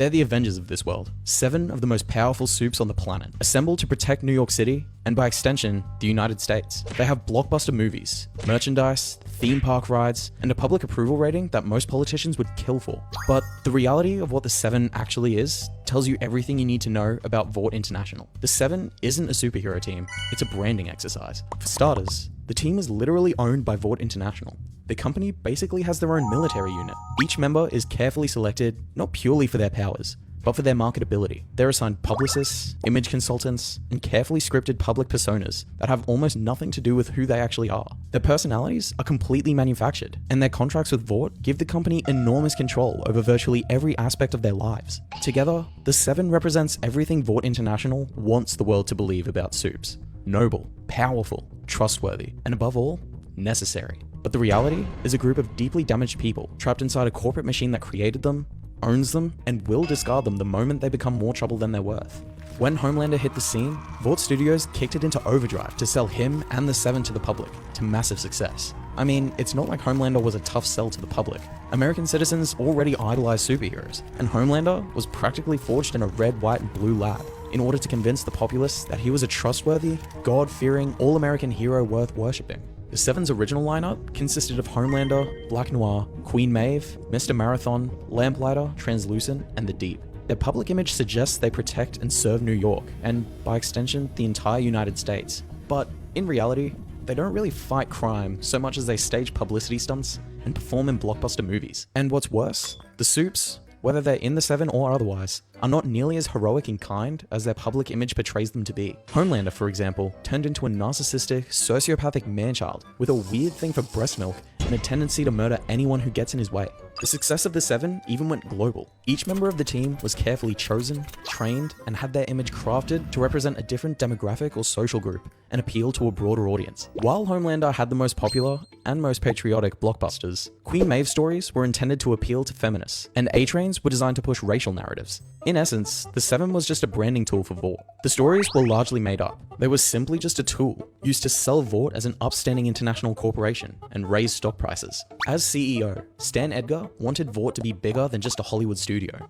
They're the Avengers of this world, 7 of the most powerful soups on the planet, assembled to protect New York City, and by extension, the United States. They have blockbuster movies, merchandise, theme park rides, and a public approval rating that most politicians would kill for. But the reality of what the 7 actually is tells you everything you need to know about Vought International. The 7 isn't a superhero team, it's a branding exercise. For starters, the team is literally owned by Vought International. The company basically has their own military unit. Each member is carefully selected, not purely for their powers, but for their marketability. They're assigned publicists, image consultants, and carefully scripted public personas that have almost nothing to do with who they actually are. Their personalities are completely manufactured, and their contracts with Vought give the company enormous control over virtually every aspect of their lives. Together, the 7 represents everything Vought International wants the world to believe about soups. Noble, powerful, trustworthy, and above all, necessary. But the reality is a group of deeply damaged people trapped inside a corporate machine that created them, owns them, and will discard them the moment they become more trouble than they're worth. When Homelander hit the scene, Vought Studios kicked it into overdrive to sell him and the 7 to the public, to massive success. I mean, it's not like Homelander was a tough sell to the public. American citizens already idolized superheroes, and Homelander was practically forged in a red, white, and blue lab in order to convince the populace that he was a trustworthy, God-fearing, all-American hero worth worshipping. The 7's original lineup consisted of Homelander, Black Noir, Queen Maeve, Mr. Marathon, Lamplighter, Translucent, and The Deep. Their public image suggests they protect and serve New York, and by extension, the entire United States. But in reality, they don't really fight crime so much as they stage publicity stunts and perform in blockbuster movies. And what's worse, the soups, whether they're in the 7 or otherwise, are not nearly as heroic and kind as their public image portrays them to be. Homelander, for example, turned into a narcissistic, sociopathic man-child with a weird thing for breast milk and a tendency to murder anyone who gets in his way. The success of the 7 even went global. Each member of the team was carefully chosen, trained, and had their image crafted to represent a different demographic or social group and appeal to a broader audience. While Homelander had the most popular and most patriotic blockbusters, Queen Maeve's stories were intended to appeal to feminists, and A-Trains were designed to push racial narratives. In essence, the 7 was just a branding tool for Vought. The stories were largely made up. They were simply just a tool, used to sell Vought as an upstanding international corporation and raise stock prices. As CEO, Stan Edgar wanted Vought to be bigger than just a Hollywood studio.